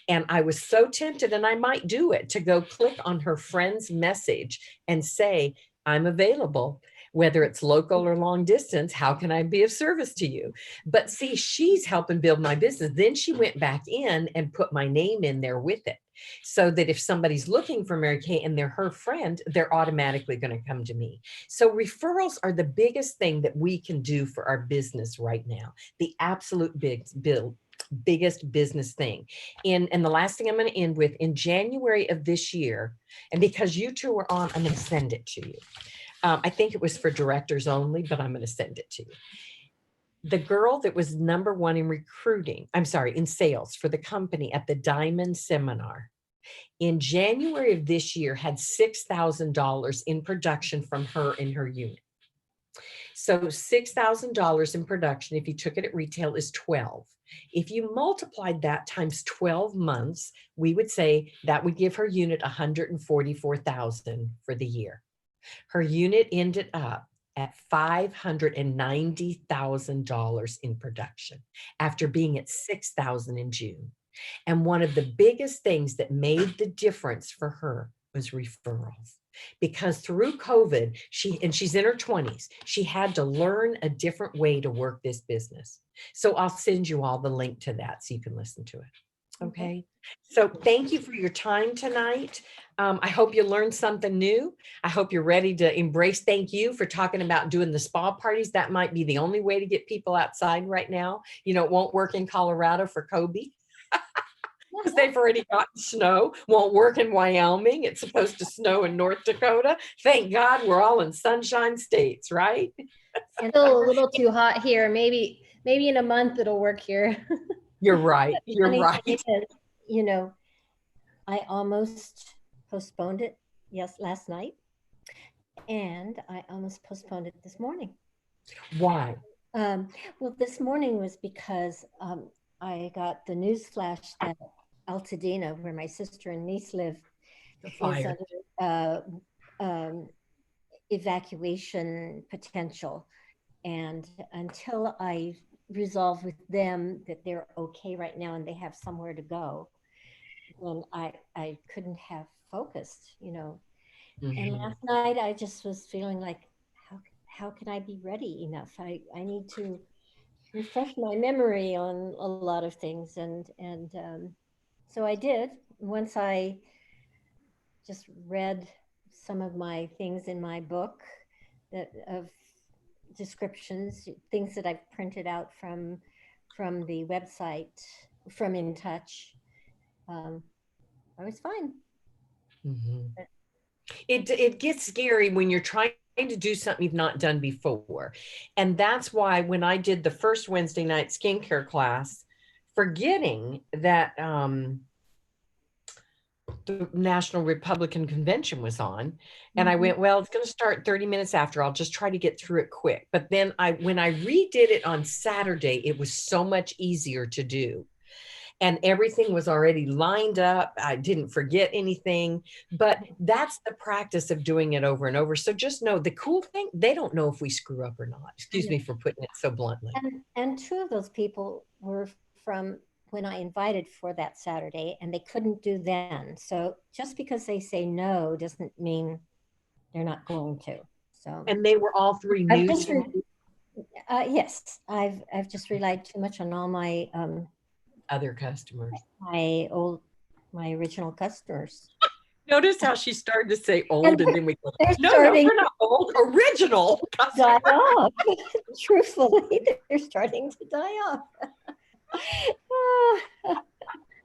And I was so tempted, and I might do it, to go click on her friend's message and say, I'm available. Whether it's local or long distance, how can I be of service to you? But see, she's helping build my business. Then she went back in and put my name in there with it, so that if somebody's looking for Mary Kay and they're her friend, they're automatically going to come to me. So referrals are the biggest thing that we can do for our business right now. The absolute biggest business thing. And the last thing I'm going to end with, in January of this year, and because you two were on, I'm going to send it to you. I think it was for directors only, but I'm going to send it to you. The girl that was #1 in recruiting, in sales for the company at the Diamond Seminar, in January of this year had $6,000 in production from her in her unit. So $6,000 in production, if you took it at retail, is 12. If you multiplied that times 12 months, we would say that would give her unit $144,000 for the year. Her unit ended up at $590,000 in production after being at $6,000 in June. And one of the biggest things that made the difference for her was referrals. Because through COVID, she's in her 20s, she had to learn a different way to work this business. So I'll send you all the link to that so you can listen to it. Okay. So thank you for your time tonight. I hope you learned something new. I hope you're ready to embrace. Thank you for talking about doing the spa parties. That might be the only way to get people outside right now. You know, it won't work in Colorado for Kobe, because they've already gotten snow. Won't work in Wyoming. It's supposed to snow in North Dakota. Thank God we're all in sunshine states, right? Still a little too hot here. Maybe in a month it'll work here. You're right. You're Funny right. thing is, you know, I almost postponed it last night, and I almost postponed it this morning. Why? Well, this morning was because I got the news flash that Altadena, where my sister and niece live, is under evacuation potential. And until I resolve with them that they're okay right now and they have somewhere to go, then I couldn't have focused, you know. Mm-hmm. And last night I just was feeling like, how can I be ready enough? I need to refresh my memory on a lot of things. And so I did. Once I just read some of my things in my book of descriptions, things that I've printed out from the website, from In Touch, I was fine. Mm-hmm. It gets scary when you're trying to do something you've not done before. And that's why when I did the first Wednesday night skincare class, forgetting that the National Republican Convention was on, and I went, well, it's going to start 30 minutes after. I'll just try to get through it quick. But then when I redid it on Saturday, it was so much easier to do. And everything was already lined up. I didn't forget anything, but that's the practice of doing it over and over. So just know the cool thing, they don't know if we screw up or not. Excuse me for putting it so bluntly. And two of those people were from when I invited for that Saturday, and they couldn't do then. So just because they say no doesn't mean they're not going to. So, and they were all three new. Yes, I've just relied too much on all my other customers, my original customers. Notice how she started to say old, and then we go, no, we're not old. Original die off. Truthfully, they're starting to die off.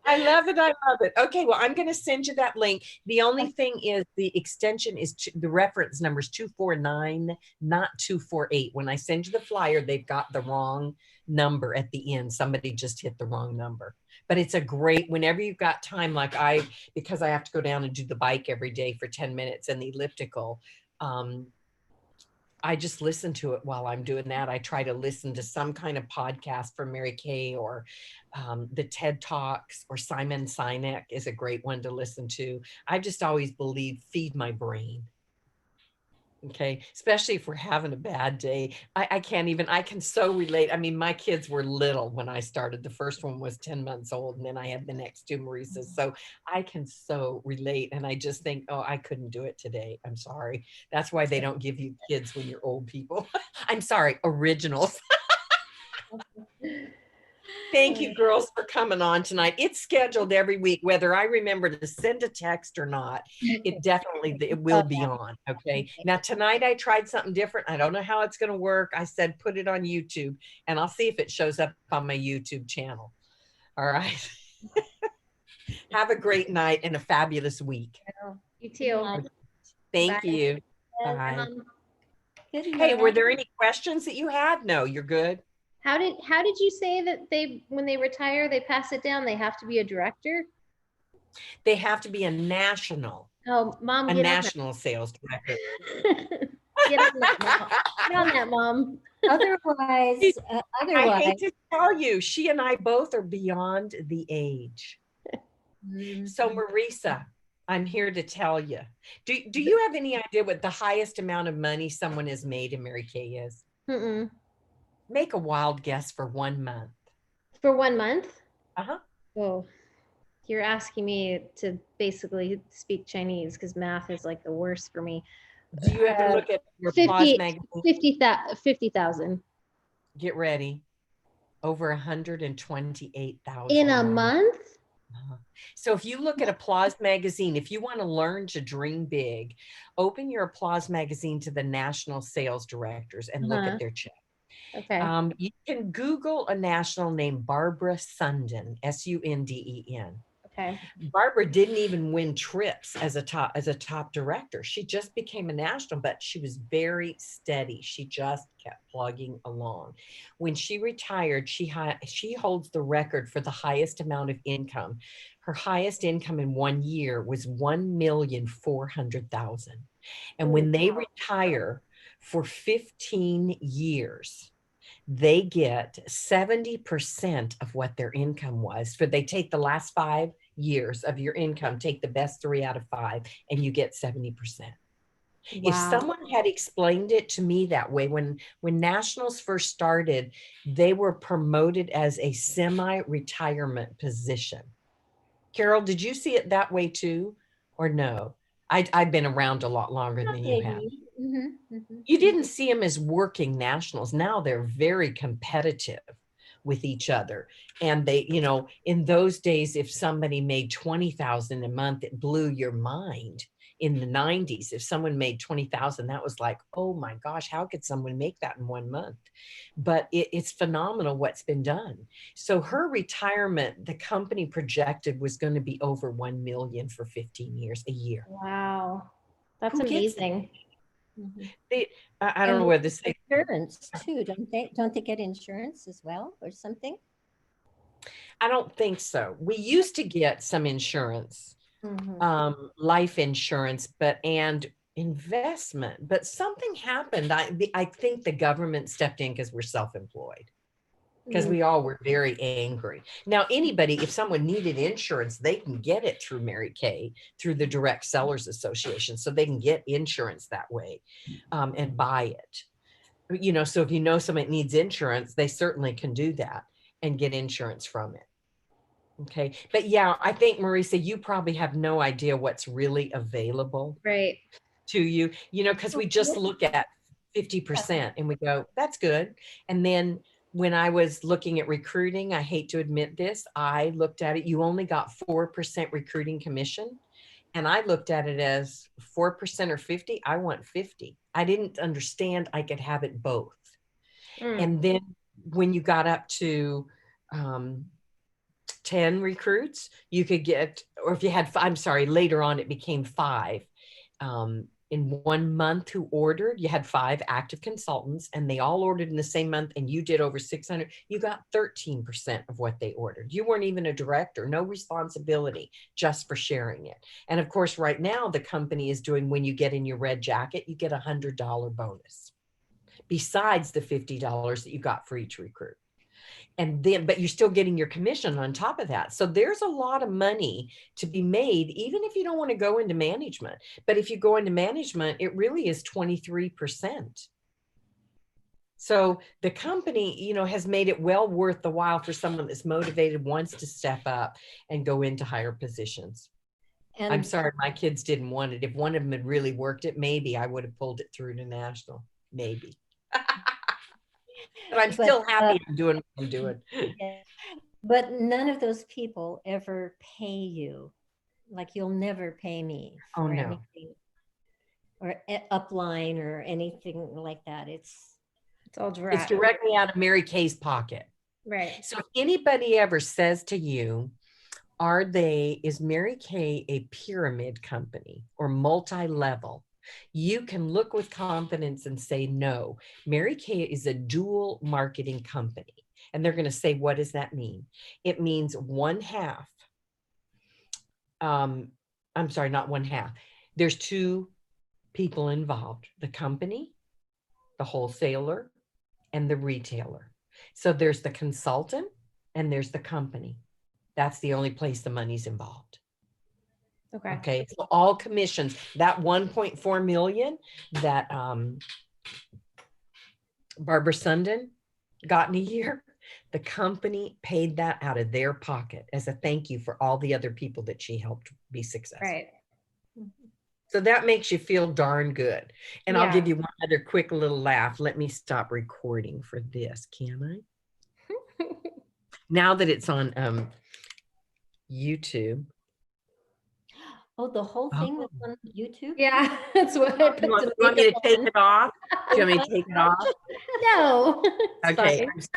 I love it. I love it. Okay, well, I'm going to send you that link. The only thing is the extension is the reference number is 249, not 248. When I send you the flyer, they've got the wrong number at the end. Somebody just hit the wrong number. But it's a great, whenever you've got time, like because I have to go down and do the bike every day for 10 minutes and the elliptical, I just listen to it while I'm doing that. I try to listen to some kind of podcast from Mary Kay, or the TED Talks, or Simon Sinek is a great one to listen to. I just always believe feed my brain. Okay. Especially if we're having a bad day. I can't even, I can so relate. I mean, my kids were little when I started. The first one was 10 months old, and then I had the next two Marisas. So I can so relate. And I just think, oh, I couldn't do it today. I'm sorry. That's why they don't give you kids when you're old people. I'm sorry, originals. Thank you, girls, for coming on tonight. It's scheduled every week, whether I remember to send a text or not. It definitely, it will be on. Okay. Now, tonight I tried something different. I don't know how it's going to work. I said, put it on YouTube, and I'll see if it shows up on my YouTube channel. All right. Have a great night and a fabulous week. You too. Thank Bye. you. Bye. Bye. Good Hey, were night. there any questions that you had? No, you're good. How did you say that when they retire, they pass it down? They have to be a director? They have to be a national Mom, sales director. Get on that, Mom. Get on that, Mom. Otherwise, I hate to tell you, she and I both are beyond the age. So Marisa, I'm here to tell you. Do you have any idea what the highest amount of money someone has made in Mary Kay is? Mm-mm. Make a wild guess for 1 month. For 1 month? Uh-huh. Oh, you're asking me to basically speak Chinese because math is like the worst for me. Do you ever look at your 50 Pause magazine? 50,000. Get ready. Over 128,000. In a month? So if you look at Applause magazine, if you want to learn to dream big, open your Applause magazine to the national sales directors and look at their check. Okay. You can Google a national named Barbara Sunden, Sunden. Okay. Barbara didn't even win trips as a top director. She just became a national, but she was very steady. She just kept plugging along. When she retired, she holds the record for the highest amount of income. Her highest income in 1 year was $1,400,000. And when they retire for 15 years, they get 70% of what their income was. They take the last 5 years of your income, take the best 3 out of 5, and you get 70%. Wow. If someone had explained it to me that way, when nationals first started, they were promoted as a semi-retirement position. Carol, did you see it that way too, or no? I've been around a lot longer than you have. You didn't see them as working nationals. Now they're very competitive with each other. And they, in those days, if somebody made 20,000 a month, it blew your mind. In the 90s, if someone made 20,000, that was like, oh my gosh, how could someone make that in 1 month? But it's phenomenal what's been done. So her retirement, the company projected, was going to be over 1 million for 15 years a year. Wow. That's amazing. I don't know whether to say insurance too, don't they get insurance as well or something? I don't think so. We used to get some insurance, life insurance, and investment, but something happened. I think the government stepped in because we're self-employed, because we all were very angry. Now, if someone needed insurance, they can get it through Mary Kay, through the Direct Sellers Association. So they can get insurance that way and buy it. So if somebody needs insurance, they certainly can do that and get insurance from it. Okay. But yeah, I think, Marisa, you probably have no idea what's really available to you, because we just look at 50% and we go, that's good. And then when I was looking at recruiting, I hate to admit this, I looked at it, you only got 4% recruiting commission. And I looked at it as 4% or 50. I want 50. I didn't understand I could have it both. And then when you got up to 10 recruits, you could get, or if you had, later on it became 5. In 1 month who ordered, you had 5 active consultants and they all ordered in the same month, and you did over 600, you got 13% of what they ordered. You weren't even a director, no responsibility, just for sharing it. And of course, right now the company is doing, when you get in your red jacket, you get $100 bonus. besides the $50 that you got for each recruit. And then, but you're still getting your commission on top of that. So there's a lot of money to be made, even if you don't want to go into management. But if you go into management, it really is 23%. So the company, you know, has made it well worth the while for someone that's motivated, wants to step up and go into higher positions. And I'm sorry, my kids didn't want it. If one of them had really worked it, maybe I would have pulled it through to national, maybe. But I'm still happy I'm doing what I'm doing. yeah. But none of those people ever pay you. Like you'll never pay me Oh, for no. anything, or upline or anything like that. It's all It's direct. directly out of Mary Kay's pocket. Right. So if anybody ever says to you, is Mary Kay a pyramid company or multi-level? You can look with confidence and say, no, Mary Kay is a dual marketing company. And they're going to say, what does that mean? It means one half. I'm sorry, not one half. There's two people involved, the company, the wholesaler, and the retailer. So there's the consultant and there's the company. That's the only place the money's involved. Okay. Okay. So all commissions, that 1.4 million that Barbara Sundin got in a year, the company paid that out of their pocket as a thank you for all the other people that she helped be successful. Right. So that makes you feel darn good. And I'll Yeah. give you one other quick little laugh. Let me stop recording for this. Can I? Now that it's on YouTube. oh, the whole thing was on YouTube. Yeah, that's what I put You want, the you want me to makeup take on. it off? Do you want me to take it off? No. It's Okay. fine. I'm